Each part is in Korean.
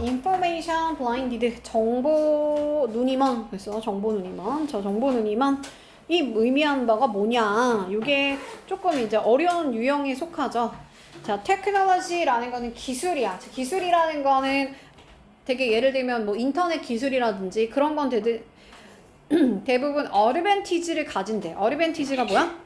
information blinded. 정보 눈이 먼. 그래서 정보 눈이 먼. 저 정보 눈이 먼. 이 의미하는 바가 뭐냐. 이게 조금 이제 어려운 유형에 속하죠. 자, 테크놀로지라는 거는 기술이야. 기술이라는 거는 되게 예를 들면 뭐 인터넷 기술이라든지 그런 건 대부분 어드밴티지를 가진대. 어드밴티지가 뭐야?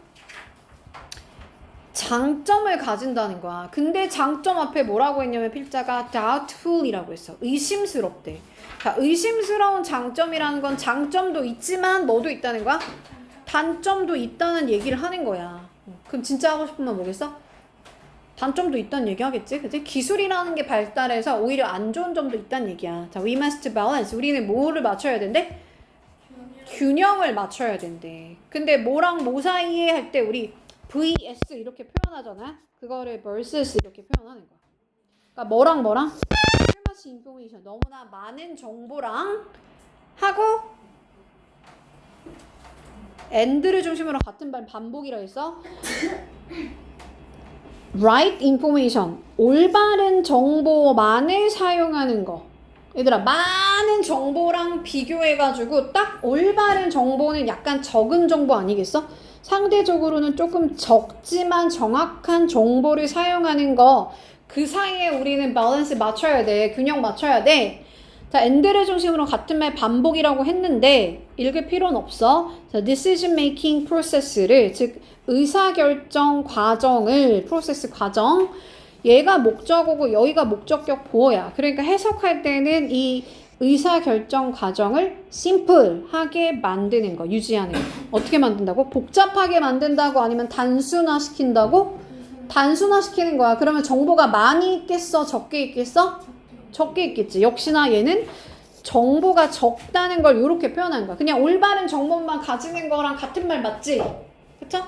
장점을 가진다는 거야. 근데 장점 앞에 뭐라고 했냐면 필자가 doubtful이라고 했어. 의심스럽대. 자, 의심스러운 장점이라는 건 장점도 있지만 뭐도 있다는 거야? 단점도 있다는 얘기를 하는 거야. 그럼 진짜 하고 싶은 말 뭐겠어? 단점도 있다는 얘기 하겠지? 그치? 기술이라는 게 발달해서 오히려 안 좋은 점도 있다는 얘기야. 자, we must balance. 우리는 뭐를 맞춰야 된대? 균형을 맞춰야 된대. 근데 뭐랑 뭐 사이에 할 때 우리 vs 이렇게 표현하잖아. 그거를 versus 이렇게 표현하는 거야. 그러니까 뭐랑 뭐랑? too much information. 너무나 많은 정보랑 하고 and를 중심으로 같은 말 반복이라 했어. right information. 올바른 정보만을 사용하는 거. 얘들아, 많은 정보랑 비교해가지고 딱 올바른 정보는 약간 적은 정보 아니겠어? 상대적으로는 조금 적지만 정확한 정보를 사용하는 거. 그 사이에 우리는 밸런스 맞춰야 돼. 균형 맞춰야 돼. 자, and를 중심으로 같은 말 반복이라고 했는데 읽을 필요는 없어. 자, decision making process를, 즉 의사결정 과정을, 프로세스 과정, 얘가 목적어고 여기가 목적격 보어야. 그러니까 해석할 때는 이 의사결정 과정을 심플하게 만드는 거, 유지하는 거. 어떻게 만든다고? 복잡하게 만든다고? 아니면 단순화시킨다고? 단순화시키는 거야. 그러면 정보가 많이 있겠어? 적게 있겠어? 적게 있겠지. 역시나 얘는 정보가 적다는 걸 이렇게 표현하는 거야. 그냥 올바른 정보만 가지는 거랑 같은 말 맞지? 그쵸?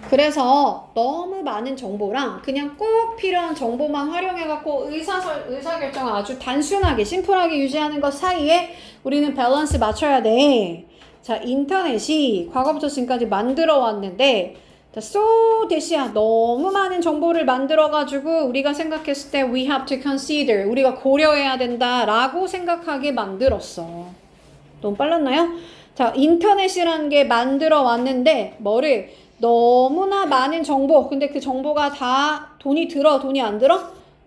그래서 너무 많은 정보랑 그냥 꼭 필요한 정보만 활용해갖고 의사결정을 아주 단순하게 심플하게 유지하는 것 사이에 우리는 밸런스 맞춰야 돼. 자, 인터넷이 과거부터 지금까지 만들어 왔는데 so 대시야 너무 많은 정보를 만들어가지고 우리가 생각했을 때 we have to consider, 우리가 고려해야 된다라고 생각하게 만들었어. 너무 빨랐나요? 자, 인터넷이라는 게 만들어 왔는데 뭐를? 너무나 많은 정보. 근데 그 정보가 다 돈이 들어? 돈이 안 들어?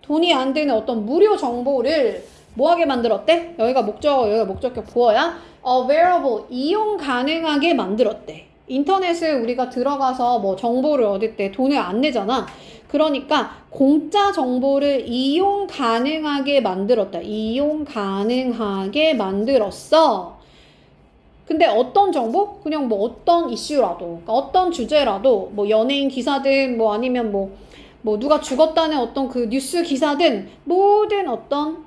돈이 안 드는 어떤 무료 정보를 뭐하게 만들었대? 여기가 목적어, 여기가 목적격 보어야. available, 이용 가능하게 만들었대. 인터넷을 우리가 들어가서 뭐 정보를 얻을 때 돈을 안 내잖아. 그러니까 공짜 정보를 이용 가능하게 만들었다. 이용 가능하게 만들었어. 근데 어떤 정보? 그냥 뭐 어떤 이슈라도, 그러니까 어떤 주제라도, 뭐 연예인 기사든, 뭐 아니면 뭐 누가 죽었다는 어떤 그 뉴스 기사든, 모든 어떤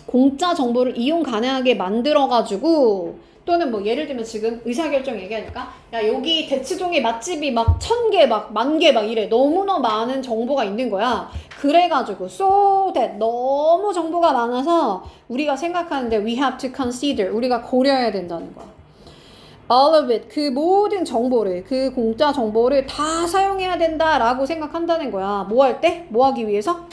공짜 정보를 이용 가능하게 만들어가지고, 또는 뭐 예를 들면 지금 의사결정 얘기하니까, 야, 여기 대치동에 맛집이 막 1000개, 막 10,000개 막 이래. 너무나 많은 정보가 있는 거야. 그래가지고, so that 너무 정보가 많아서 우리가 생각하는데 we have to consider, 우리가 고려해야 된다는 거야. all of it, 그 모든 정보를, 그 공짜 정보를 다 사용해야 된다라고 생각한다는 거야. 뭐 할 때? 뭐 하기 위해서?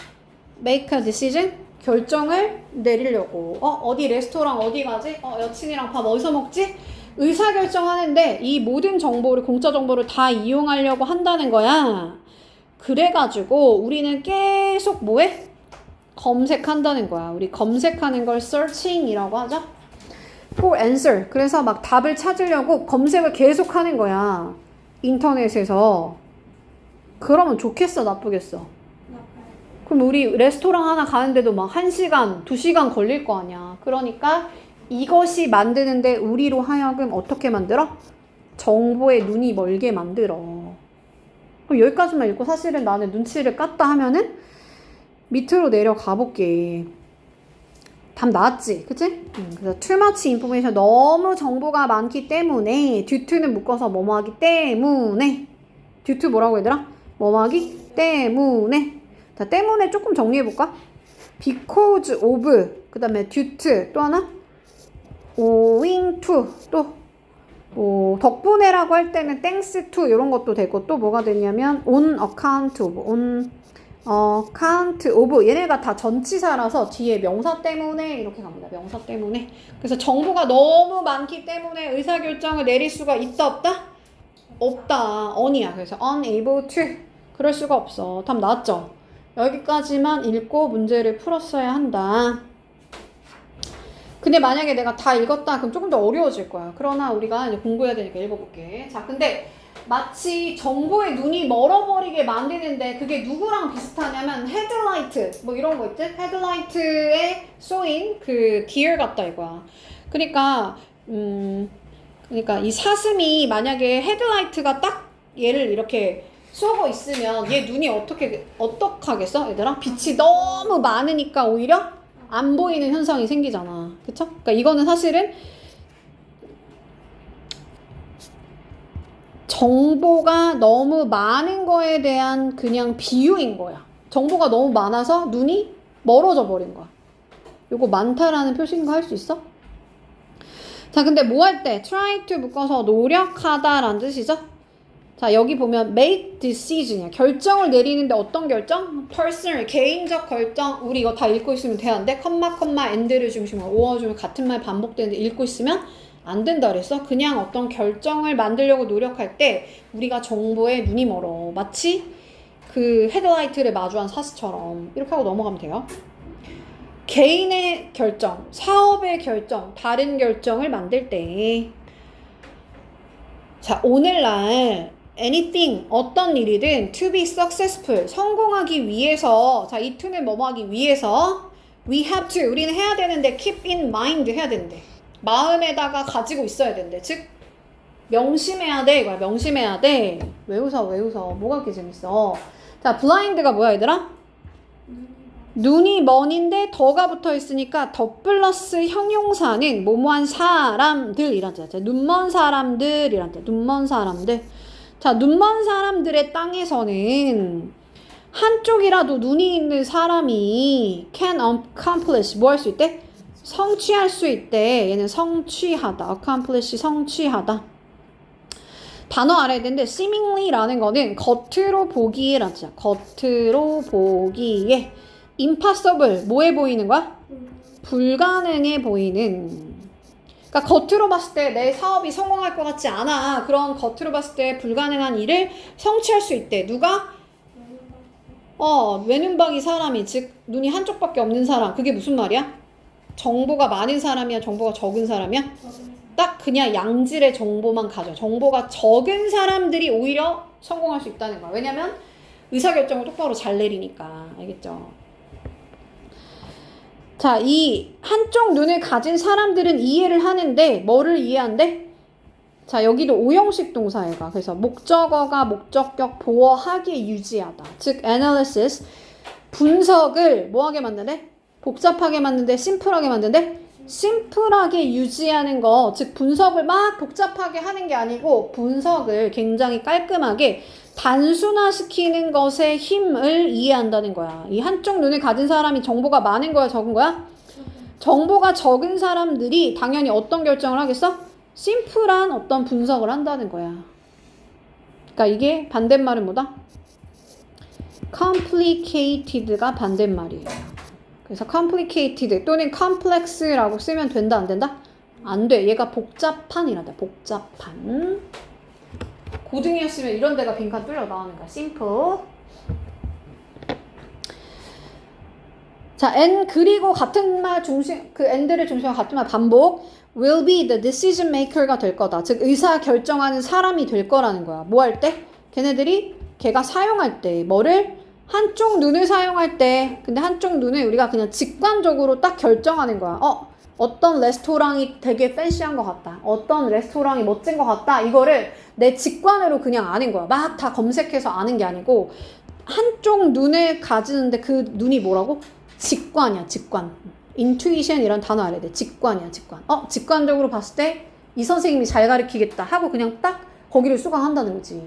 make a decision, 결정을 내리려고. 어디 레스토랑 어디 가지? 여친이랑 밥 어디서 먹지? 의사결정하는데 이 모든 정보를, 공짜 정보를 다 이용하려고 한다는 거야. 그래가지고 우리는 계속 뭐해? 검색한다는 거야. 우리 검색하는 걸 searching이라고 하죠. for answer. 그래서 막 답을 찾으려고 검색을 계속 하는 거야. 인터넷에서. 그러면 좋겠어, 나쁘겠어? 그럼 우리 레스토랑 하나 가는데도 막 1시간, 2시간 걸릴 거 아니야. 그러니까 이것이 만드는데 우리로 하여금 어떻게 만들어? 정보에 눈이 멀게 만들어. 그럼 여기까지만 읽고 사실은 나는 눈치를 깠다 하면은 밑으로 내려가 볼게. 답 나왔지? 그치? 그래서 too much information, 너무 정보가 많기 때문에, due to는 묶어서 뭐뭐 하기 때문에, due to 뭐라고 얘들아? 뭐뭐 하기 때문에. 자, 때문에 조금 정리해볼까? because of, 그 다음에 due to, 또 하나? owing to, 또 덕분에라고 할 때는 thanks to 이런 것도 되고, 또 뭐가 되냐면 on account of, on count of 얘네가 다 전치사라서 뒤에 명사 때문에 이렇게 갑니다. 명사 때문에. 그래서 정보가 너무 많기 때문에 의사결정을 내릴 수가 있다 없다? 없다. on이야. 그래서 unable to. 그럴 수가 없어. 답 나왔죠? 여기까지만 읽고 문제를 풀었어야 한다. 근데 만약에 내가 다 읽었다 그럼 조금 더 어려워질 거야. 그러나 우리가 이제 공부해야 되니까 읽어볼게. 자, 근데 마치 정보에 눈이 멀어버리게 만드는데 그게 누구랑 비슷하냐면 헤드라이트 뭐 이런 거 있지? 헤드라이트에 쏘인 그 디얼 같다 이거야. 그러니까 이 사슴이 만약에 헤드라이트가 딱 얘를 이렇게 쏘고 있으면 얘 눈이 어떡하겠어 얘들아? 빛이 너무 많으니까 오히려 안 보이는 현상이 생기잖아. 그쵸? 그러니까 이거는 사실은 정보가 너무 많은 거에 대한 그냥 비유인 거야. 정보가 너무 많아서 눈이 멀어져 버린 거야. 요거 많다라는 표시인 거 할 수 있어? 자, 근데 뭐 할 때? try to 묶어서 노력하다라는 뜻이죠? 자, 여기 보면 make decision이야. 결정을 내리는데 어떤 결정? personal, 개인적 결정. 우리 이거 다 읽고 있으면 돼안돼? 컴마, and를 중심으로 오어주면 같은 말 반복되는데 읽고 있으면 안 된다 그랬어? 그냥 어떤 결정을 만들려고 노력할 때 우리가 정보에 눈이 멀어. 마치 그 헤드라이트를 마주한 사슴처럼 이렇게 하고 넘어가면 돼요. 개인의 결정, 사업의 결정, 다른 결정을 만들 때 자, 오늘날 anything, 어떤 일이든 to be successful, 성공하기 위해서 자, 이 to는 뭐뭐 하기 위해서 we have to, 우리는 해야 되는데 keep in mind 해야 되는데 마음에다가 가지고 있어야 되는데 즉 명심해야 돼 이거야. 명심해야 돼. 왜 웃어? 뭐가 그렇게 재밌어? 자, blind가 뭐야 얘들아? 눈이 먼인데 더가 붙어 있으니까 더 플러스 형용사는 뭐뭐한 사람들이란 뜻이야. 눈먼 사람들이란 뜻. 눈먼 사람들. 자, 눈먼 사람들의 땅에서는 한쪽이라도 눈이 있는 사람이 can accomplish 뭐 할 수 있대? 성취할 수 있대. 얘는 성취하다. accomplish 성취하다. 단어 알아야 되는데 seemingly라는 거는 겉으로 보기에라는 뜻이야. 겉으로 보기에 impossible 뭐해 보이는 거야? 불가능해 보이는. 그러니까 겉으로 봤을 때 내 사업이 성공할 것 같지 않아. 그런 겉으로 봤을 때 불가능한 일을 성취할 수 있대. 누가? 외눈박이 사람이 즉 눈이 한쪽밖에 없는 사람. 그게 무슨 말이야? 정보가 많은 사람이야? 정보가 적은 사람이야? 딱 그냥 양질의 정보만 가져. 정보가 적은 사람들이 오히려 성공할 수 있다는 거야. 왜냐면 의사결정을 똑바로 잘 내리니까. 알겠죠? 자, 이 한쪽 눈을 가진 사람들은 이해를 하는데 뭐를 이해한대? 자, 여기도 오형식 동사예가. 그래서 목적어가 목적격 보어하게 유지하다. 즉 analysis 분석을 뭐하게 만드네? 복잡하게 만드는데 심플하게 만드는데 심플하게 유지하는 거. 즉 분석을 막 복잡하게 하는 게 아니고 분석을 굉장히 깔끔하게 단순화시키는 것에 힘을 이해한다는 거야. 이 한쪽 눈을 가진 사람이 정보가 많은 거야, 적은 거야? 정보가 적은 사람들이 당연히 어떤 결정을 하겠어? 심플한 어떤 분석을 한다는 거야. 그러니까 이게 반대말은 뭐다? complicated가 반대말이에요. 그래서 complicated 또는 complex라고 쓰면 된다, 안 된다? 안 돼. 얘가 복잡한이란다. 복잡한. 고등이었으면 이런 데가 빈칸 뚫려 나오는 거야. simple. 자, and 그리고 같은 말 중심, 그 and를 중심으로 같은 말 반복. will be the decision maker가 될 거다. 즉 의사 결정하는 사람이 될 거라는 거야. 뭐 할 때? 걔가 사용할 때 뭐를? 한쪽 눈을 사용할 때. 근데 한쪽 눈을 우리가 그냥 직관적으로 딱 결정하는 거야. 어떤 레스토랑이 되게 팬시한 것 같다. 어떤 레스토랑이 멋진 것 같다. 이거를 내 직관으로 그냥 아는 거야. 막 다 검색해서 아는 게 아니고 한쪽 눈을 가지는데 그 눈이 뭐라고? 직관이야. 직관. intuition 이런 단어 알아야 돼. 직관이야. 직관. 직관적으로 봤을 때 이 선생님이 잘 가르치겠다 하고 그냥 딱 거기를 수강한다는 거지.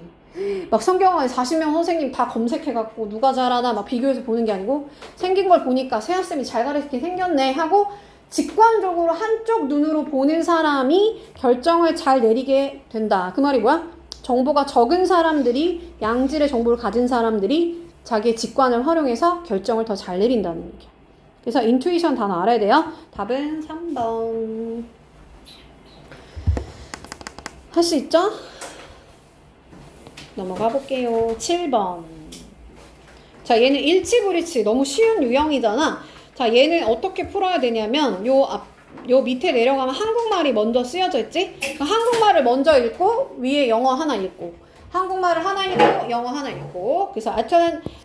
막 성경에 40명 선생님 다 검색해갖고 누가 잘하나 막 비교해서 보는 게 아니고 생긴 걸 보니까 세아쌤이 잘 가르치게 생겼네 하고 직관적으로 한쪽 눈으로 보는 사람이 결정을 잘 내리게 된다. 그 말이 뭐야? 정보가 적은 사람들이 양질의 정보를 가진 사람들이 자기의 직관을 활용해서 결정을 더 잘 내린다는 얘기야. 그래서 intuition 단어 알아야 돼요. 답은 3번. 할 수 있죠? 넘어가 볼게요. 7번. 자, 얘는 일치불이치 너무 쉬운 유형이잖아. 자, 얘는 어떻게 풀어야 되냐면 요 밑에 내려가면 한국말이 먼저 쓰여져 있지? 그러니까 한국말을 먼저 읽고 위에 영어 하나 읽고 한국말을 하나 읽고 영어 하나 읽고 그래서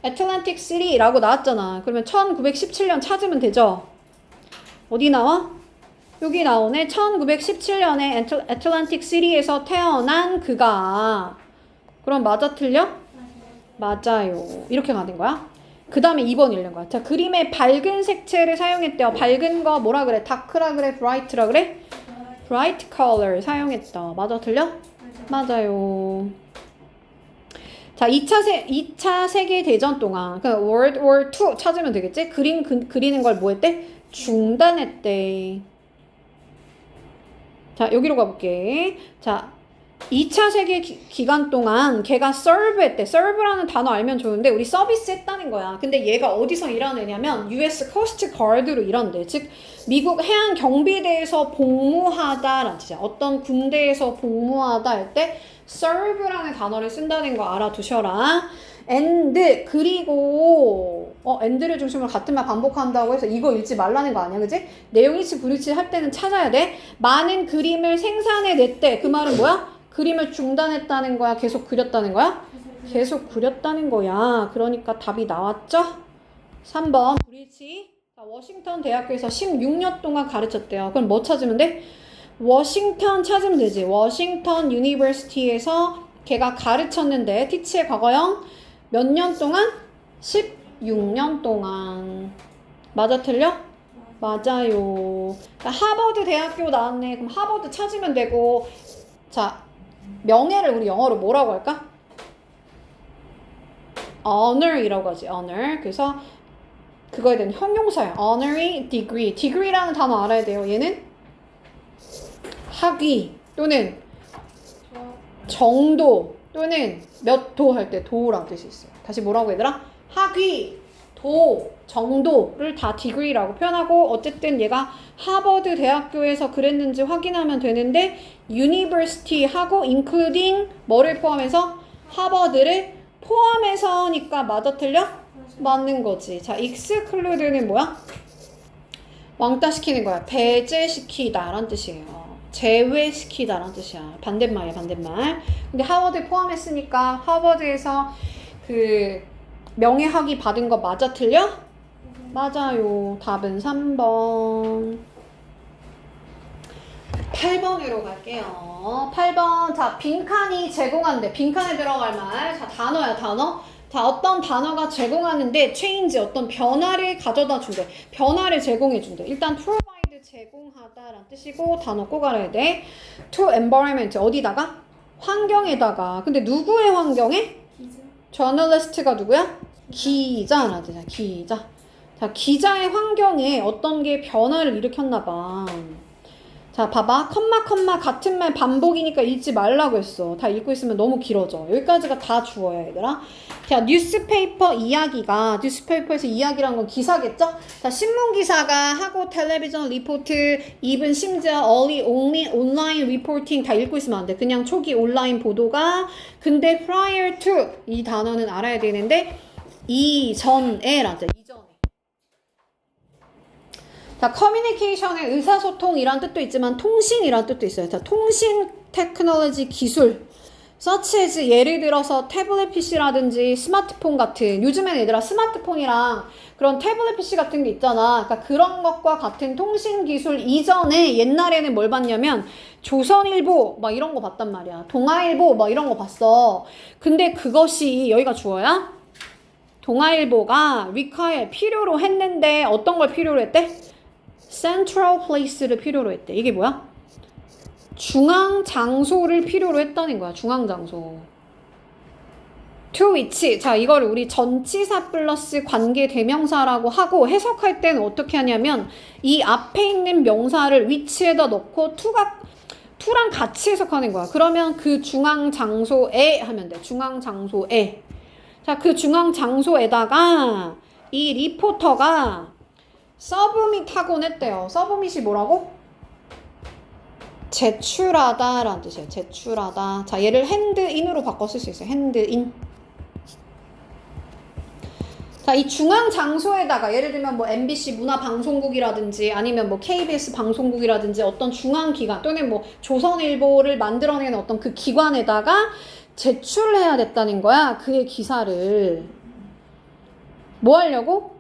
애틀랜틱 시티라고 나왔잖아. 그러면 1917년 찾으면 되죠? 어디 나와? 여기 나오네. 1917년에 애틀랜틱 시티에서 태어난 그가. 그럼 맞아 틀려? 맞아요. 이렇게 가는 거야. 그 다음에 2번 읽는 거야. 자, 그림에 밝은 색채를 사용했대요. 밝은 거 뭐라 그래? 다크라 그래? 브라이트라 그래? 브라이트 컬러 사용했다. 맞아 틀려? 맞아요. 자, 2차 세계대전 동안 그 World War II 찾으면 되겠지? 그리는 걸 뭐 했대? 중단했대. 자, 여기로 가볼게. 자, 2차 세계 기간 동안 걔가 serve 했대. serve라는 단어 알면 좋은데 우리 서비스 했다는 거야. 근데 얘가 어디서 일하는 애냐면 US Coast Guard로 일한대. 즉 미국 해안 경비대에서 복무하다라는 뜻이야. 어떤 군대에서 복무하다 할 때 serve라는 단어를 쓴다는 거 알아두셔라. and 그리고 and를 중심으로 같은 말 반복한다고 해서 이거 읽지 말라는 거 아니야, 그지? 내용일치 불일치 할 때는 찾아야 돼. 많은 그림을 생산해냈대. 그 말은 뭐야? 그림을 중단했다는 거야? 계속 그렸다는 거야? 계속 그렸다는 거야. 그러니까 답이 나왔죠? 3번 불일치. 자, 워싱턴 대학교에서 16년 동안 가르쳤대요. 그럼 뭐 찾으면 돼? 워싱턴 찾으면 되지. 워싱턴 유니버시티에서 걔가 가르쳤는데 티치의 과거형 몇 년 동안? 16년 동안. 맞아 틀려? 맞아요. 자, 하버드 대학교 나왔네. 그럼 하버드 찾으면 되고. 자, 명예를 우리 영어로 뭐라고 할까? honor이라고 하지. honor. 그래서 그거에 대한 형용사야. honorary degree. degree라는 단어 알아야 돼요. 얘는 학위 또는 정도 또는 몇 도 할 때 도라는 뜻이 있어요. 다시 뭐라고 얘들아? 학위, 도, 정도를 다 degree라고 표현하고 어쨌든 얘가 하버드 대학교에서 그랬는지 확인하면 되는데 university 하고 including 뭐를 포함해서? 하버드를 포함해서니까 맞아 틀려? 맞는 거지. 자, exclude는 뭐야? 왕따시키는 거야. 배제시키다 라는 뜻이에요. 제외시키다 라는 뜻이야. 반대말이야, 반대말. 근데 하버드에 포함했으니까 하버드에서 그 명예학위 받은 거 맞아 틀려? 맞아요. 답은 3번. 8번으로 갈게요. 8번. 자, 빈칸이 제공한대. 빈칸에 들어갈 말. 자, 단어야, 단어. 자, 어떤 단어가 제공하는데 change 어떤 변화를 가져다 준대. 변화를 제공해 준대. 일단 provide 제공하다라는 뜻이고 단어 꼭 알아야 돼. to environment 어디다가? 환경에다가. 근데 누구의 환경에? 저널리스트가 누구야? 기자라는 뜻이야. 기자. 자, 기자의 환경에 어떤 게 변화를 일으켰나 봐. 자, 봐봐. 컴마 같은 말 반복이니까 읽지 말라고 했어. 다 읽고 있으면 너무 길어져. 여기까지가 다 주어야 얘들아. 자, 뉴스페이퍼 이야기가 뉴스페이퍼에서 이야기란 건 기사겠죠? 자, 신문 기사가 하고 텔레비전 리포트, even 심지어 only 온라인 리포팅 다 읽고 있으면 안 돼. 그냥 초기 온라인 보도가. 근데 prior to 이 단어는 알아야 되는데 이전에 라는 뜻. 이전에. 자, 커뮤니케이션의 의사소통이란 뜻도 있지만 통신이란 뜻도 있어요. 자, 통신 테크놀로지 기술. such as 예를 들어서 태블릿 PC라든지 스마트폰 같은 요즘엔 얘들아 스마트폰이랑 그런 태블릿 PC 같은 게 있잖아. 그러니까 그런 것과 같은 통신 기술 이전에 옛날에는 뭘 봤냐면 조선일보 막 이런 거 봤단 말이야. 동아일보 막 이런 거 봤어. 근데 그것이 여기가 주어야? 동아일보가 require 필요로 했는데 어떤 걸 필요로 했대? central place를 필요로 했대. 이게 뭐야? 중앙 장소를 필요로 했다는 거야. 중앙 장소. to which. 자, 이거를 우리 전치사 플러스 관계 대명사라고 하고 해석할 때는 어떻게 하냐면 이 앞에 있는 명사를 which에다 넣고 to랑 같이 해석하는 거야. 그러면 그 중앙 장소에 하면 돼. 중앙 장소에. 자, 그 중앙 장소에다가 이 리포터가 서브밋하곤 했대요. 서브밋이 뭐라고? 제출하다 라는 뜻이에요. 제출하다. 자, 얘를 핸드인으로 바꿔 쓸 수 있어요. 핸드인. 자, 이 중앙 장소에다가 예를 들면 뭐 MBC 문화방송국이라든지 아니면 뭐 KBS 방송국이라든지 어떤 중앙 기관 또는 뭐 조선일보를 만들어내는 어떤 그 기관에다가 제출해야 됐다는 거야. 그의 기사를. 뭐 하려고?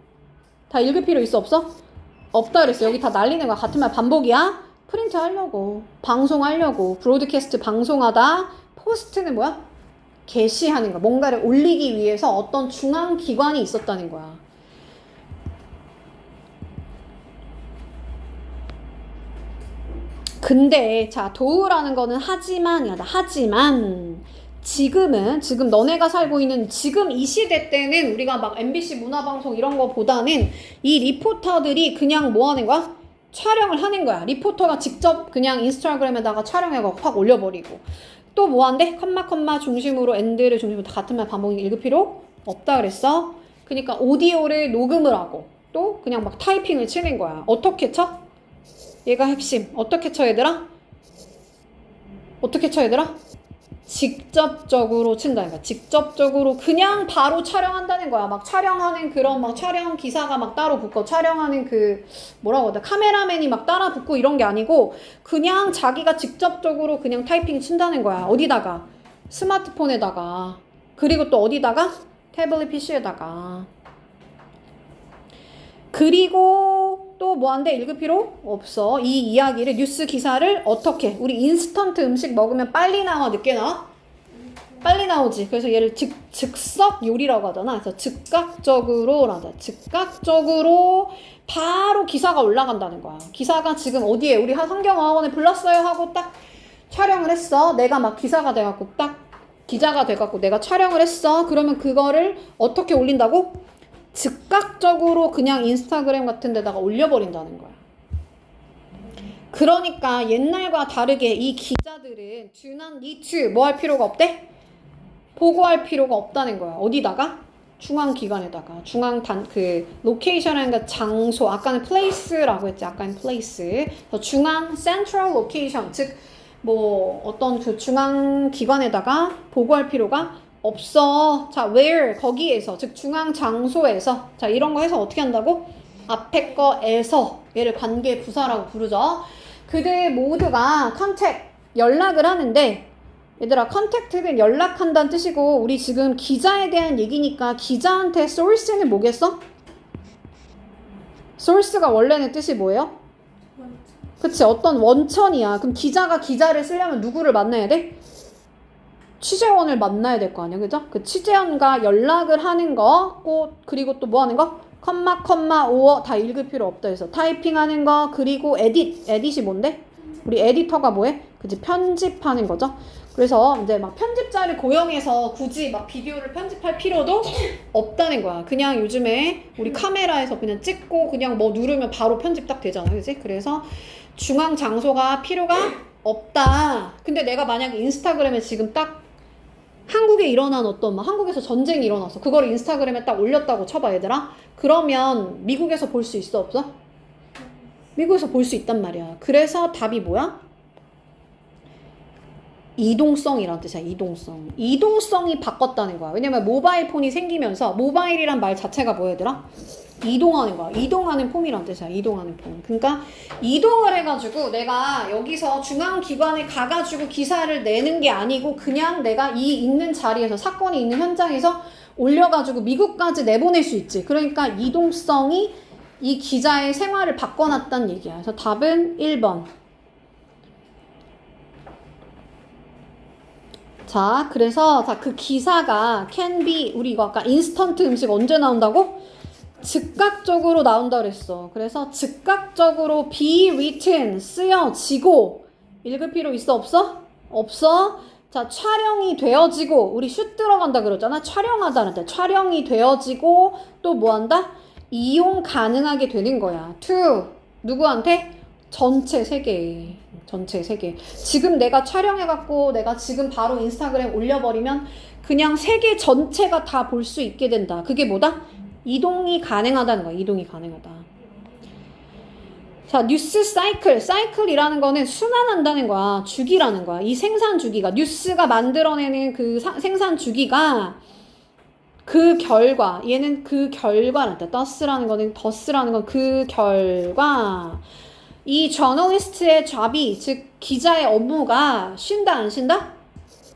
다 읽을 필요 있어 없어? 없다 그랬어. 여기 다 날리는 거야. 같은 말 반복이야. 프린트 하려고, 방송하려고, 브로드캐스트 방송하다. 포스트는 뭐야? 게시하는 거야. 뭔가를 올리기 위해서 어떤 중앙 기관이 있었다는 거야. 근데 자, 도우라는 거는 하지만이야. 하지만 지금 너네가 살고 있는 지금 이 시대 때는 우리가 막 MBC 문화방송 이런 거보다는 이 리포터들이 그냥 뭐 하는 거야? 촬영을 하는 거야. 리포터가 직접 그냥 인스타그램에다가 촬영해서 확 올려버리고. 또 뭐 한대? 컴마 중심으로 엔드를 중심으로 다 같은 말 반복 읽을 필요 없다 그랬어. 그러니까 오디오를 녹음을 하고 또 그냥 막 타이핑을 치는 거야. 어떻게 쳐? 얘가 핵심. 어떻게 쳐 얘들아? 어떻게 쳐 얘들아? 직접적으로 친다니까. 직접적으로 그냥 바로 촬영한다는 거야. 막 촬영하는 그런 막 촬영 기사가 막 따로 붙고 촬영하는 그 뭐라고 하다 카메라맨이 막 따라 붙고 이런 게 아니고 그냥 자기가 직접적으로 그냥 타이핑 친다는 거야. 어디다가? 스마트폰에다가. 그리고 또 어디다가? 태블릿 PC에다가. 그리고 또 뭐한데 읽을 필요 없어. 이 이야기를 뉴스 기사를 어떻게 우리 인스턴트 음식 먹으면 빨리 나와 늦게 나와? 빨리 나오지. 그래서 얘를 즉석 요리라고 하잖아. 그래서 즉각적으로 바로 기사가 올라간다는 거야. 기사가 지금 어디에 우리 성경어학원에 불렀어요 하고 딱 촬영을 했어. 내가 막 기사가 돼갖고 딱 기자가 돼갖고 내가 촬영을 했어. 그러면 그거를 어떻게 올린다고? 즉각적으로 그냥 인스타그램 같은 데다가 올려버린다는 거야. 그러니까 옛날과 다르게 이 기자들은 do not need to 뭐 할 필요가 없대? 보고할 필요가 없다는 거야. 어디다가? 중앙기관에다가. 로케이션이라는 거 장소. 아까는 place라고 했지. 아까는 place. 중앙 central location. 즉 뭐 어떤 그 중앙기관에다가 보고할 필요가 없어. 자, where 거기에서 즉 중앙 장소에서 자 이런 거 해서 어떻게 한다고? 앞에 거에서 얘를 관계 부사라고 부르죠. 그들 모두가 contact 연락을 하는데 얘들아 contact는 연락한다는 뜻이고 우리 지금 기자에 대한 얘기니까 기자한테 source는 뭐겠어? source가 원래는 뜻이 뭐예요? 그치 어떤 원천이야. 그럼 기자가 기자를 쓰려면 누구를 만나야 돼? 취재원을 만나야 될 거 아니야, 그죠? 그 취재원과 연락을 하는 거, 그리고 또 뭐 하는 거? 컴마, 오어 다 읽을 필요 없다 해서 타이핑하는 거, 그리고 에딧이 뭔데? 우리 에디터가 뭐해? 그치, 편집하는 거죠? 그래서 이제 막 편집자를 고용해서 굳이 막 비디오를 편집할 필요도 없다는 거야. 그냥 요즘에 우리 카메라에서 그냥 찍고 그냥 뭐 누르면 바로 편집 딱 되잖아, 그치? 그래서 중앙 장소가 필요가 없다. 근데 내가 만약에 인스타그램에 지금 딱 한국에 일어난 어떤 한국에서 전쟁이 일어났어. 그걸 인스타그램에 딱 올렸다고 쳐봐 얘들아. 그러면 미국에서 볼 수 있어 없어? 미국에서 볼 수 있단 말이야. 그래서 답이 뭐야? 이동성이란 뜻이야. 이동성이 바꿨다는 거야. 왜냐면 모바일 폰이 생기면서 모바일이란 말 자체가 뭐야 얘들아? 이동하는 거야. 이동하는 폼이란 뜻이야. 이동하는 폼. 그러니까 이동을 해가지고 내가 여기서 중앙기관에 가가지고 기사를 내는 게 아니고 그냥 내가 이 있는 자리에서 사건이 있는 현장에서 올려가지고 미국까지 내보낼 수 있지. 그러니까 이동성이 이 기자의 생활을 바꿔놨다는 얘기야. 그래서 답은 1번. 자, 그래서 그 기사가 can be 우리 이거 아까 인스턴트 음식 언제 나온다고? 즉각적으로 나온다 그랬어. 그래서 즉각적으로 be written 쓰여지고 읽을 필요 있어 없어? 없어. 자, 촬영이 되어지고 우리 슛 들어간다 그러잖아. 촬영하다는데 촬영이 되어지고 또 뭐 한다? 이용 가능하게 되는 거야. to 누구한테? 전체 세계에. 전체 3개. 지금 내가 촬영해갖고 내가 지금 바로 인스타그램 올려버리면 그냥 세계 전체가 다 볼 수 있게 된다. 그게 뭐다? 이동이 가능하다는 거야. 이동이 가능하다. 자, 뉴스 사이클. 사이클이라는 거는 순환한다는 거야. 주기라는 거야. 이 생산 주기가, 뉴스가 만들어내는 그 생산 주기가 그 결과, 얘는 그 결과란다. 더스라는 건 그 결과. 이 저널리스트의 잡이, 즉 기자의 업무가 쉰다 안 쉰다?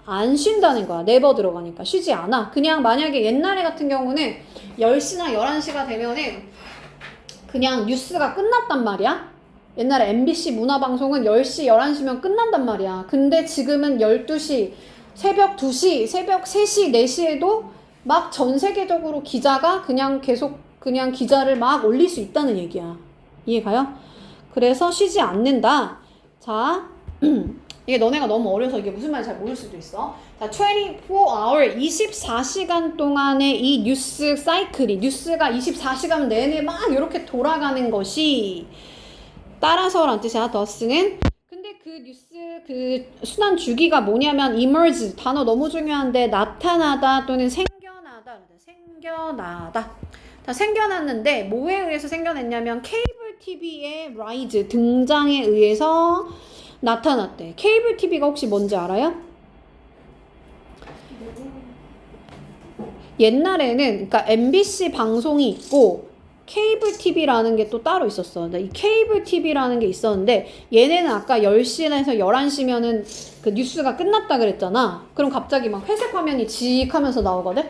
안 쉰다는 거야. 네버 들어가니까 쉬지 않아. 그냥 만약에 옛날에 같은 경우는 10시나 11시가 되면은 그냥 뉴스가 끝났단 말이야. 옛날에 MBC 문화방송은 10시, 11시면 끝난단 말이야. 근데 지금은 12시, 새벽 2시, 새벽 3시, 4시에도 막 전 세계적으로 기자가 그냥 계속 그냥 기자를 막 올릴 수 있다는 얘기야. 이해가요? 그래서 쉬지 않는다. 자, 이게 너네가 너무 어려서 이게 무슨 말인지 잘 모를 수도 있어. 자, 24hour, 24시간 동안의 이 뉴스 사이클이, 뉴스가 24시간 내내 막 이렇게 돌아가는 것이 따라서란 뜻이야, 더스는. 근데 그 뉴스 그 순환 주기가 뭐냐면 emerge, 단어 너무 중요한데 나타나다 또는 생겨나다. 다 생겨났는데 뭐에 의해서 생겨났냐면 케이블 TV의 rise, 등장에 의해서 나타났대. 케이블 TV가 혹시 뭔지 알아요? 옛날에는 그러니까 MBC 방송이 있고 케이블 TV라는 게 또 따로 있었어. 이 케이블 TV라는 게 있었는데 얘네는 아까 10시에서 11시면은 그 뉴스가 끝났다 그랬잖아. 그럼 갑자기 막 회색 화면이 지익 하면서 나오거든.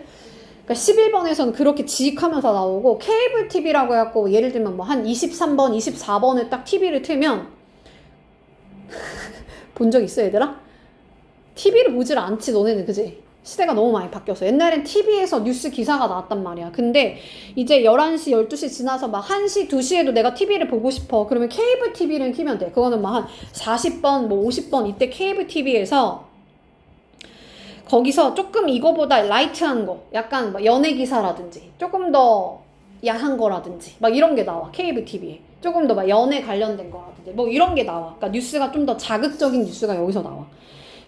그러니까 11번에서는 그렇게 지익하면서 나오고 케이블 TV라고 해갖고 예를 들면 뭐 한 23번, 24번에 딱 TV를 틀면 본 적 있어 얘들아? TV를 보질 않지 너네는, 그지? 시대가 너무 많이 바뀌었어. 옛날엔 TV에서 뉴스 기사가 나왔단 말이야. 근데 이제 11시, 12시 지나서 막 1시, 2시에도 내가 TV를 보고 싶어. 그러면 케이블 TV를 키면 돼. 그거는 막 한 40번, 뭐 50번 이때 케이블 TV에서 거기서 조금 이거보다 라이트한 거, 약간 막 연예 기사라든지 조금 더 야한 거라든지 막 이런 게 나와. 케이블 TV에 조금 더 막 연예 관련된 거라든지 뭐 이런 게 나와. 그러니까 뉴스가 좀 더 자극적인 뉴스가 여기서 나와.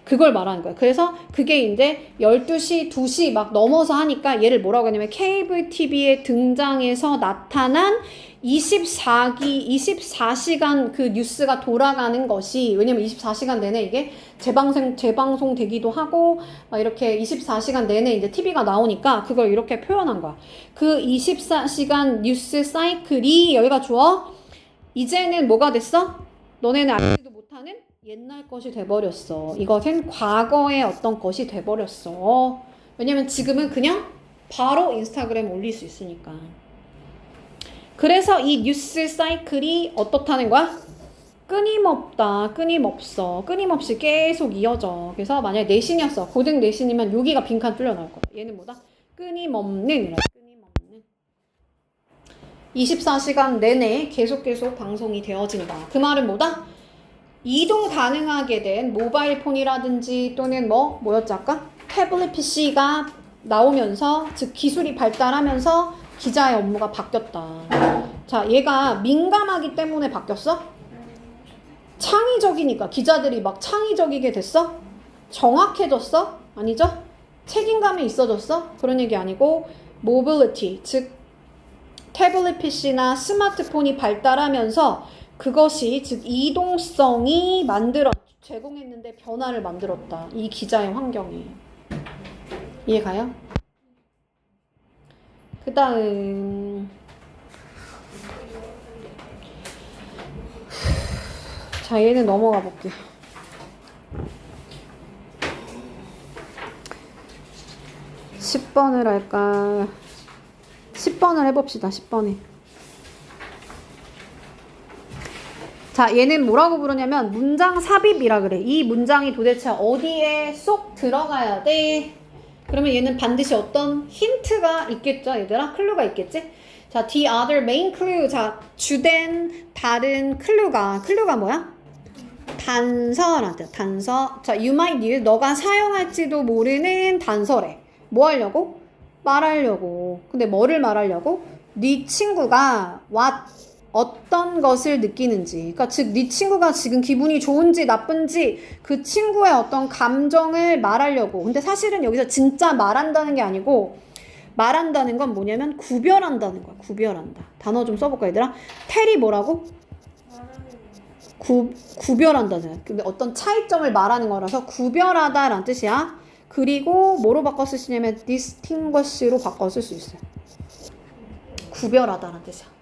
그걸 말하는 거야. 그래서 그게 이제 12시, 2시 막 넘어서 하니까 얘를 뭐라고 하냐면 케이블 TV에 등장해서 나타난 24시간 그 뉴스가 돌아가는 것이, 왜냐면 24시간 내내 이게 재방송 되기도 하고 막 이렇게 24시간 내내 이제 TV가 나오니까 그걸 이렇게 표현한 거야. 그 24시간 뉴스 사이클이, 여기가 주어, 이제는 뭐가 됐어? 너네는 알지도 못하는 옛날 것이 돼버렸어. 이것은 과거의 어떤 것이 돼버렸어. 왜냐면 지금은 그냥 바로 인스타그램 올릴 수 있으니까. 그래서 이 뉴스 사이클이 어떻다는 거야? 끊임없다, 끊임없어, 끊임없이 계속 이어져. 그래서 만약에 내신이었어, 고등 내신이면 여기가 빈칸 뚫려 나올 거야. 얘는 뭐다? 끊임없는, 끊임없는. 24시간 내내 계속 방송이 되어진다. 그 말은 뭐다? 이동 가능하게 된 모바일 폰이라든지 또는 뭐였지 아까? 태블릿 PC가 나오면서, 즉 기술이 발달하면서 기자의 업무가 바뀌었다. 자, 얘가 민감하기 때문에 바뀌었어? 창의적이니까. 기자들이 막 창의적이게 됐어? 정확해졌어? 아니죠? 책임감이 있어졌어? 그런 얘기 아니고 모빌리티, 즉 태블릿 PC나 스마트폰이 발달하면서 그것이, 즉 이동성이 제공했는데 변화를 만들었다. 이 기자의 환경이. 이해가요? 그 다음 자, 얘는 넘어가 볼게. (10번을) 할까? 10번을 해봅시다. 10번에. 자, 얘는 뭐라고 부르냐면 문장 삽입이라 그래. 이 문장이 도대체 어디에 쏙 들어가야 돼? 그러면 얘는 반드시 어떤 힌트가 있겠죠, 얘들아? 클루가 있겠지? 자, the other main clue. 자, 주된 다른 클루가 뭐야? 단서란다. 단서. 자, you might use, 너가 사용할지도 모르는 단서래. 뭐 하려고? 말하려고. 근데 뭐를 말하려고? 네 친구가 어떤 것을 느끼는지. 그러니까 즉 네 친구가 지금 기분이 좋은지 나쁜지 그 친구의 어떤 감정을 말하려고. 근데 사실은 여기서 진짜 말한다는 게 아니고 말한다는 건 뭐냐면 구별한다는 거야. 구별한다. 단어 좀 써볼까 얘들아? 텔이 뭐라고? 구별한다는 거야. 근데 어떤 차이점을 말하는 거라서 구별하다라는 뜻이야. 그리고 뭐로 바꿔 쓰시냐면 distinguish로 바꿔 쓸 수 있어요. 구별하다라는 뜻이야.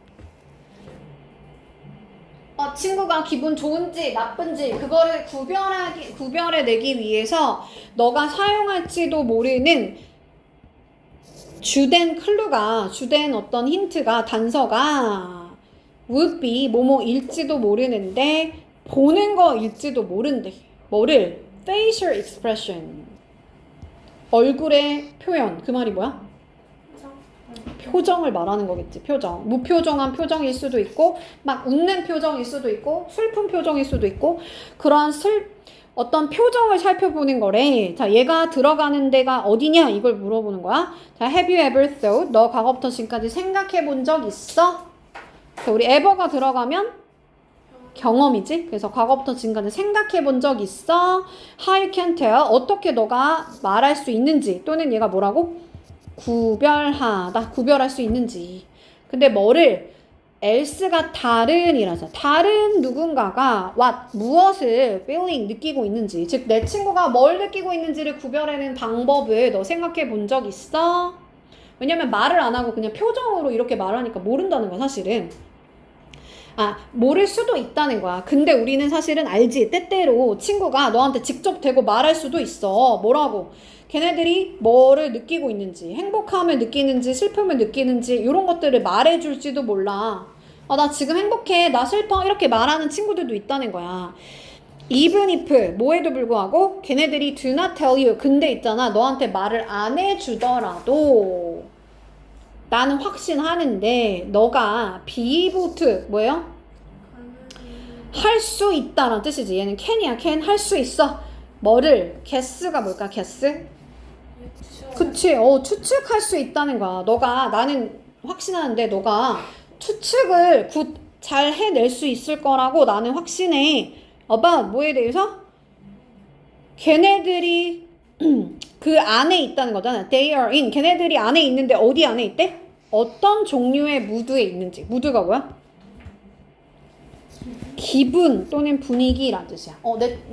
친구가 기분 좋은지 나쁜지 그거를 구별해내기 위해서 너가 사용할지도 모르는 주된 클루가, 주된 어떤 힌트가, 단서가 would be 뭐뭐일지도 모르는데 보는 거일지도 모른대. 뭐를? facial expression. 얼굴의 표현. 그 말이 뭐야? 표정을 말하는 거겠지. 표정. 무표정한 표정일 수도 있고 막 웃는 표정일 수도 있고 슬픈 표정일 수도 있고 그러한 어떤 표정을 살펴보는 거래. 자, 얘가 들어가는 데가 어디냐? 이걸 물어보는 거야. 자, have you ever thought? 너 과거부터 지금까지 생각해 본 적 있어? 자, 우리 ever가 들어가면 경험이지. 그래서 과거부터 지금까지 생각해 본 적 있어? How you can tell? 어떻게 너가 말할 수 있는지. 또는 얘가 뭐라고? 구별하다. 구별할 수 있는지. 근데 뭐를? else가 다른이라서 다른 누군가가 무엇을 feeling 느끼고 있는지, 즉 내 친구가 뭘 느끼고 있는지를 구별하는 방법을 너 생각해 본 적 있어? 왜냐면 말을 안 하고 그냥 표정으로 이렇게 말하니까 모른다는 거야 사실은. 모를 수도 있다는 거야. 근데 우리는 사실은 알지. 때때로 친구가 너한테 직접 대고 말할 수도 있어. 뭐라고? 걔네들이 뭐를 느끼고 있는지, 행복함을 느끼는지 슬픔을 느끼는지 이런 것들을 말해줄지도 몰라. 나 지금 행복해, 나 슬퍼 이렇게 말하는 친구들도 있다는 거야. even if 뭐에도 불구하고 걔네들이 do not tell you. 근데 있잖아, 너한테 말을 안 해주더라도 나는 확신하는데 너가 be able to 뭐예요? 할 수 있다라는 뜻이지. 얘는 can이야. can 할 수 있어. 뭐를? guess가 뭘까? guess? 그치. 추측할 수 있다는 거야. 나는 확신하는데 너가 추측을 잘 해낼 수 있을 거라고 나는 확신해. about 뭐에 대해서? 걔네들이 그 안에 있다는 거잖아. They are in. 걔네들이 안에 있는데 어디 안에 있대? 어떤 종류의 무드에 있는지. 무드가 뭐야? 기분 또는 분위기란 뜻이야.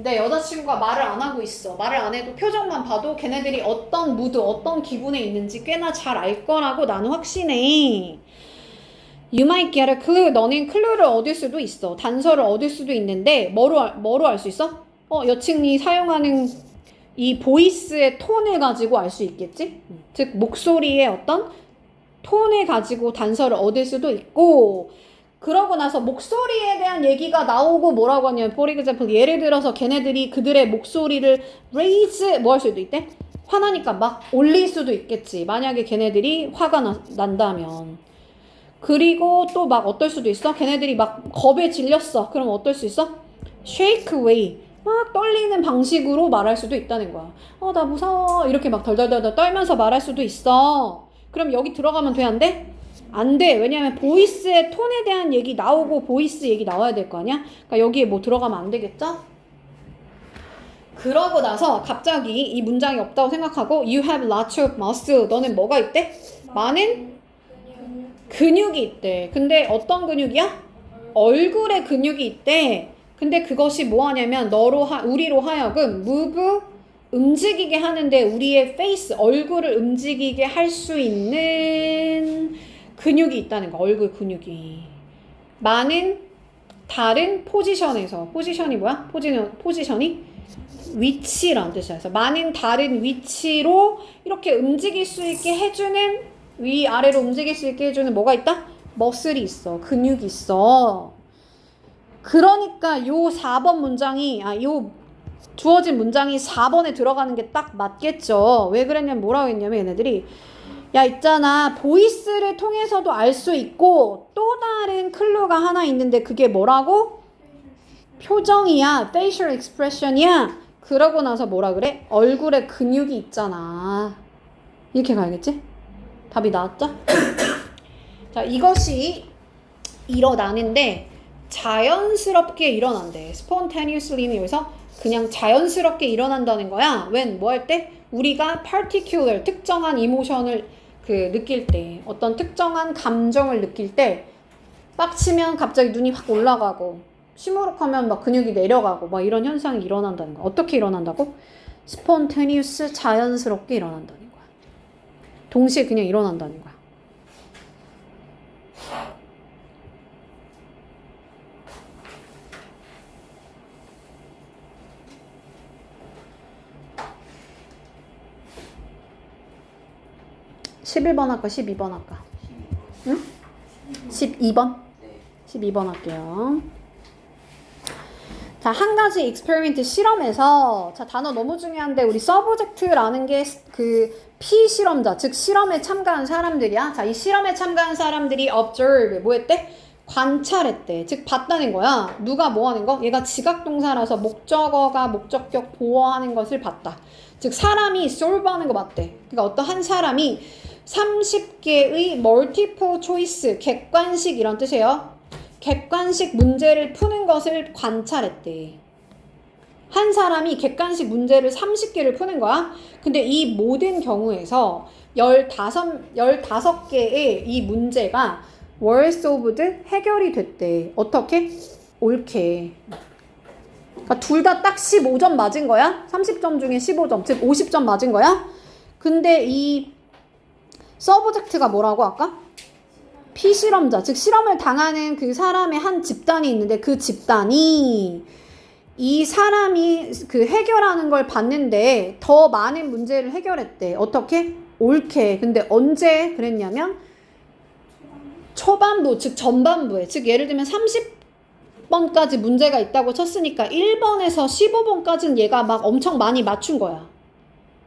내 여자친구가 말을 안 하고 있어. 말을 안 해도 표정만 봐도 걔네들이 어떤 무드, 어떤 기분에 있는지 꽤나 잘 알 거라고 나는 확신해. You might get a clue. 너는 클루를 얻을 수도 있어. 단서를 얻을 수도 있는데 뭐로 알 수 있어? 여친이 사용하는 이 보이스의 톤을 가지고 알 수 있겠지? 즉 목소리의 어떤 톤을 가지고 단서를 얻을 수도 있고, 그러고 나서 목소리에 대한 얘기가 나오고 뭐라고 하냐면 for example 예를 들어서 걔네들이 그들의 목소리를 raise 뭐 할 수도 있대? 화나니까 막 올릴 수도 있겠지. 만약에 걔네들이 화가 난다면. 그리고 또 막 어떨 수도 있어? 걔네들이 막 겁에 질렸어. 그럼 어떨 수 있어? shake away. 막 떨리는 방식으로 말할 수도 있다는 거야. 나 무서워. 이렇게 막 덜덜덜 떨면서 말할 수도 있어. 그럼 여기 들어가면 돼? 안 돼? 안 돼. 왜냐면 보이스의 톤에 대한 얘기 나오고 보이스 얘기 나와야 될 거 아니야? 그러니까 여기에 뭐 들어가면 안 되겠죠? 그러고 나서 갑자기 이 문장이 없다고 생각하고 You have lots of muscle. 너는 뭐가 있대? 많은 근육이 있대. 근데 어떤 근육이야? 얼굴에 근육이 있대. 근데 그것이 뭐 하냐면 우리로 하여금 move 움직이게 하는데 우리의 face 얼굴을 움직이게 할 수 있는 근육이 있다는 거. 얼굴 근육이 많은 다른 포지션에서. 포지션이 뭐야? 포지션이 위치라는 뜻이야. 그래서 많은 다른 위치로 이렇게 움직일 수 있게 해주는, 위아래로 움직일 수 있게 해주는 뭐가 있다? 머슬이 있어. 근육이 있어. 그러니까 요 4번 문장이 요 주어진 문장이 4번에 들어가는 게 딱 맞겠죠. 왜 그랬냐면 뭐라고 했냐면 얘네들이 있잖아. 보이스를 통해서도 알 수 있고 또 다른 클루가 하나 있는데 그게 뭐라고? 표정이야. facial expression이야. 그러고 나서 뭐라 그래? 얼굴에 근육이 있잖아. 이렇게 가야겠지? 답이 나왔죠? 자, 이것이 일어나는데 자연스럽게 일어난대. spontaneously는 여기서 그냥 자연스럽게 일어난다는 거야. when 뭐 할 때? 우리가 particular 특정한 이모션을 느낄 때, 어떤 특정한 감정을 느낄 때 빡치면 갑자기 눈이 확 올라가고 시무룩하면 막 근육이 내려가고 막 이런 현상이 일어난다는 거야. 어떻게 일어난다고? spontaneous 자연스럽게 일어난다는 거야. 동시에 그냥 일어난다는 거야. (11번) 할까? (12번) 할까? 응? 12번? 12번 할게요. 자, 한 가지 experiment 실험에서, 자, 단어 너무 중요한데, 우리 subject라는 게 피실험자, 즉 실험에 참가한 사람들이야. 자, 이 실험에 참가한 사람들이 observe, 뭐 했대? 관찰했대. 즉 봤다는 거야. 누가 뭐 하는 거? 얘가 지각동사라서 목적어가 목적격 보어하는 것을 봤다. 즉 사람이 solve 하는 거 봤대. 그러니까 어떤 한 사람이 30개의 multiple choice, 객관식 이런 뜻이에요. 객관식 문제를 푸는 것을 관찰했대. 한 사람이 객관식 문제를 30개를 푸는 거야. 근데 이 모든 경우에서 15개의 이 문제가 were solved, 해결이 됐대. 어떻게? 옳게. 그러니까 둘 다 딱 15점 맞은 거야. 30점 중에 15점, 즉 50점 맞은 거야. 근데 이 서브젝트가 뭐라고 아까? 피실험자, 즉 실험을 당하는 그 사람의 한 집단이 있는데 그 집단이 이 사람이 해결하는 걸 봤는데 더 많은 문제를 해결했대. 어떻게? 옳게. 근데 언제 그랬냐면 초반부, 즉 전반부에, 즉 예를 들면 30번까지 문제가 있다고 쳤으니까 1번에서 15번까지는 얘가 막 엄청 많이 맞춘 거야.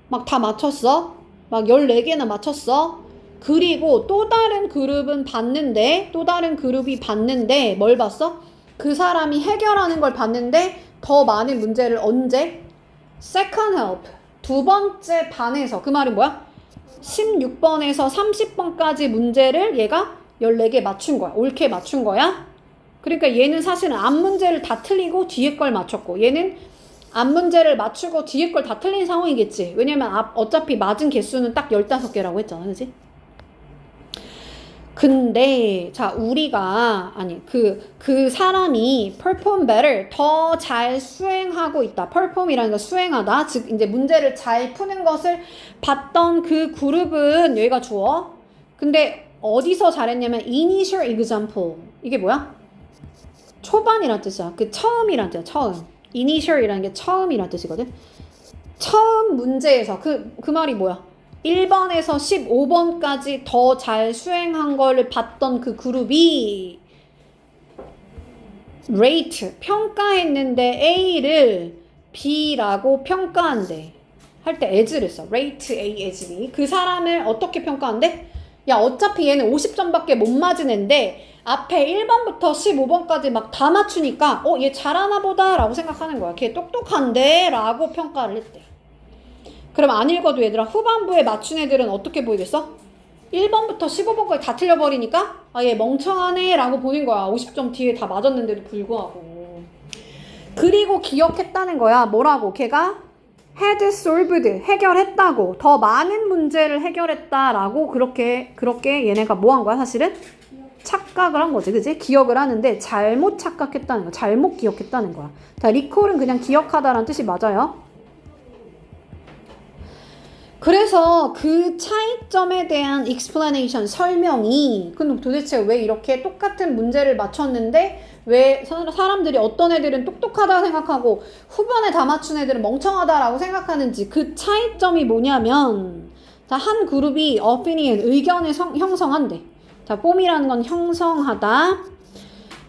막 다 맞췄어. 막 14개나 맞췄어. 그리고 또 다른 그룹은 봤는데, 또 다른 그룹이 봤는데 뭘 봤어? 그 사람이 해결하는 걸 봤는데 더 많은 문제를 언제? second help, 두 번째 반에서. 그 말은 뭐야? 16번에서 30번까지 문제를 얘가 14개 맞춘 거야. 옳게 맞춘 거야. 그러니까 얘는 사실은 앞 문제를 다 틀리고 뒤에 걸 맞췄고, 얘는 앞 문제를 맞추고 뒤에 걸 다 틀린 상황이겠지. 왜냐면 어차피 맞은 개수는 딱 15개라고 했잖아. 그치? 근데 자, 우리가 그 사람이 perform better, 더 잘 수행하고 있다. perform이라는 건 수행하다. 즉 이제 문제를 잘 푸는 것을 봤던 그 그룹은 여기가 주어. 근데 어디서 잘했냐면 initial example. 이게 뭐야? 초반이란 뜻이야. 처음이란 뜻이야. 처음. initial이라는 게 처음이란 뜻이거든. 처음 문제에서 그 말이 뭐야? 1번에서 15번까지 더 잘 수행한 거를 봤던 그 그룹이 rate, 평가했는데 A를 B라고 평가한대. 할 때 as를 써. rate A as B. 그 사람을 어떻게 평가한대? 야, 어차피 얘는 50점밖에 못 맞은 앤데 앞에 1번부터 15번까지 막 다 맞추니까 얘 잘하나 보다 라고 생각하는 거야. 걔 똑똑한데 라고 평가를 했대. 그럼 안 읽어도 얘들아, 후반부에 맞춘 애들은 어떻게 보이겠어? 1번부터 15번까지 다 틀려버리니까 얘 멍청하네 라고 보는 거야. 50점 뒤에 다 맞았는데도 불구하고. 그리고 기억했다는 거야. 뭐라고? 걔가 had solved, 해결했다고. 더 많은 문제를 해결했다라고 그렇게 얘네가 뭐 한 거야 사실은? 착각을 한 거지. 그지? 기억을 하는데 잘못 착각했다는 거야. 잘못 기억했다는 거야. 자, recall은 그냥 기억하다라는 뜻이 맞아요. 그래서 그 차이점에 대한 explanation, 설명이, 그럼 도대체 왜 이렇게 똑같은 문제를 맞췄는데 왜 사람들이 어떤 애들은 똑똑하다 생각하고 후반에 다 맞춘 애들은 멍청하다라고 생각하는지, 그 차이점이 뭐냐면, 자, 한 그룹이 opinion, 의견을 형성한대. 자, 폼이라는 건 형성하다.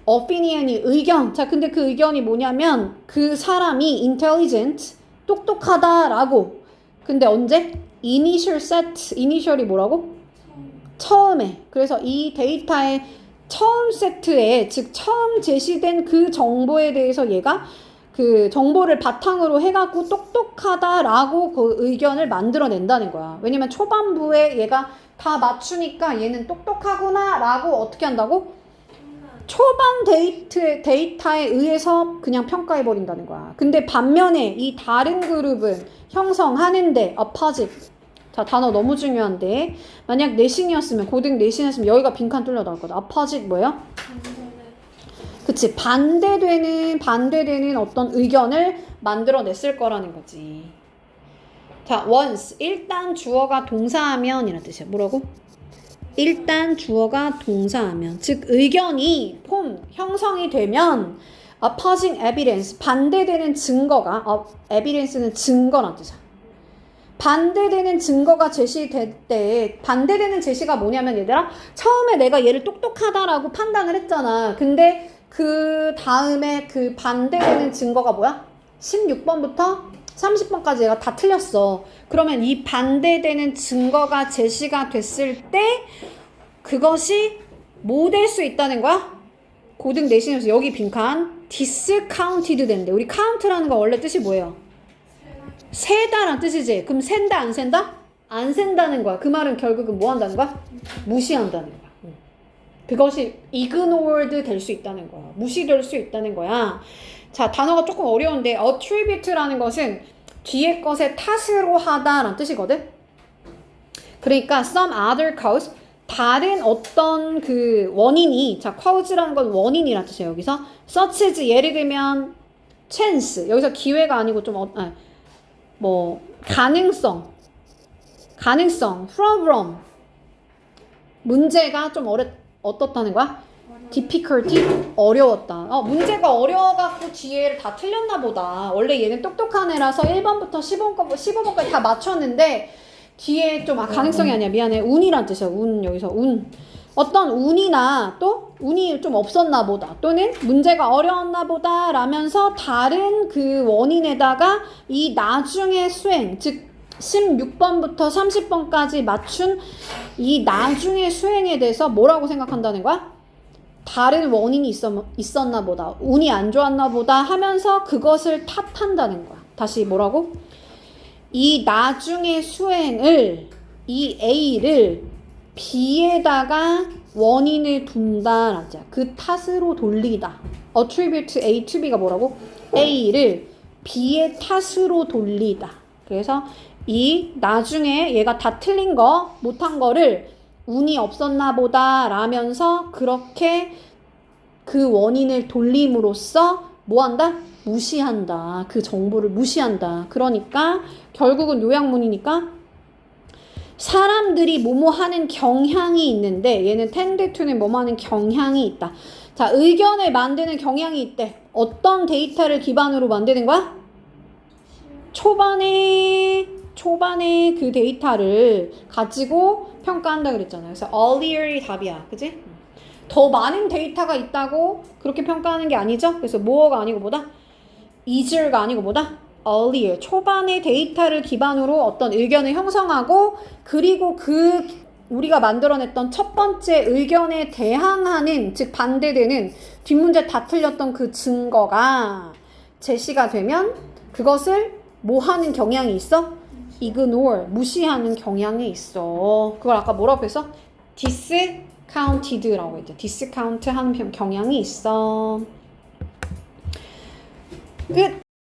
opinion이 의견. 자, 근데 그 의견이 뭐냐면 그 사람이 intelligent, 똑똑하다라고. 근데 언제? initial set, initial이 뭐라고? 처음에. 그래서 이 데이터의 처음 세트에, 즉 처음 제시된 그 정보에 대해서 얘가 그 정보를 바탕으로 해갖고 똑똑하다라고 그 의견을 만들어낸다는 거야. 왜냐면 초반부에 얘가 다 맞추니까 얘는 똑똑하구나 라고 어떻게 한다고? 초반 데이터에 의해서 그냥 평가해버린다는 거야. 근데 반면에 이 다른 그룹은 형성하는데 opposite. 자, 단어 너무 중요한데 만약 내신이었으면 고등 내신이었으면 여기가 빈칸 뚫려 나올 거다. opposite 뭐예요? 그치, 반대되는 어떤 의견을 만들어냈을 거라는 거지. 자, once 일단 주어가 동사하면 이란 뜻이야. 뭐라고? 일단 주어가 동사하면, 즉 의견이 형성이 되면 opposing evidence 반대되는 증거가 evidence는 증거란 뜻이야. 반대되는 증거가 제시될 때 반대되는 제시가 뭐냐면 얘들아 처음에 내가 얘를 똑똑하다라고 판단을 했잖아. 근데 그 다음에 그 반대되는 증거가 뭐야? 16번부터 30번까지 얘가 다 틀렸어. 그러면 이 반대되는 증거가 제시가 됐을 때 그것이 뭐 될 수 있다는 거야? 고등 내신에서 여기 빈칸 discounted 된대. 우리 count라는 거 원래 뜻이 뭐예요? 세다란 뜻이지. 그럼 센다 안 센다? 안 센다는 거야. 그 말은 결국은 뭐 한다는 거야? 무시한다는 거야. 그것이 ignored 될 수 있다는 거야. 무시될 수 있다는 거야. 자, 단어가 조금 어려운데 attribute라는 것은 뒤에 것의 탓으로 하다라는 뜻이거든. 그러니까 some other cause 다른 어떤 그 원인이, 자, cause라는 건 원인이라는 뜻이에요. 여기서 such as 예를 들면 chance, 여기서 기회가 아니고 좀 가능성 problem 문제가 좀 어떻다는 거야? difficulty 어려웠다. 문제가 어려워갖고 뒤에를 다 틀렸나 보다. 원래 얘는 똑똑한 애라서 1번부터 15번까지 다 맞췄는데 뒤에 좀 가능성이 아니야. 미안해. 운이란 뜻이야. 여기서 운. 어떤 운이나 또 운이 좀 없었나 보다. 또는 문제가 어려웠나 보다 라면서 다른 그 원인에다가 이 나중에 수행, 즉 16번부터 30번까지 맞춘 이 나중에 수행에 대해서 뭐라고 생각한다는 거야? 다른 원인이 있었나 보다. 운이 안 좋았나 보다 하면서 그것을 탓한다는 거야. 다시 뭐라고? 이 나중에 수행을, 이 A를 B에다가 원인을 둔다. 그 탓으로 돌리다. attribute A to B가 뭐라고? A를 B의 탓으로 돌리다. 그래서 이 나중에 얘가 다 틀린 거, 못한 거를 운이 없었나 보다 라면서 그렇게 그 원인을 돌림으로써 뭐 한다? 무시한다. 그 정보를 무시한다. 그러니까 결국은 요약문이니까 사람들이 뭐뭐 하는 경향이 있는데 얘는 tend to는 뭐뭐 하는 경향이 있다. 자, 의견을 만드는 경향이 있대. 어떤 데이터를 기반으로 만드는 거야? 초반에 그 데이터를 가지고 평가한다 그랬잖아요. 그래서 earlier이 답이야. 그치? 더 많은 데이터가 있다고 그렇게 평가하는 게 아니죠? 그래서 more가 아니고 뭐다? easier가 아니고 뭐다? earlier. 초반의 데이터를 기반으로 어떤 의견을 형성하고 그리고 그 우리가 만들어냈던 첫 번째 의견에 대항하는, 즉 반대되는 뒷문제 다 틀렸던 그 증거가 제시가 되면 그것을 뭐 하는 경향이 있어? ignore, 무시하는 경향이 있어. 그걸 아까 뭐라고 했어? discounted라고 했죠. discount 하는 경향이 있어. 끝!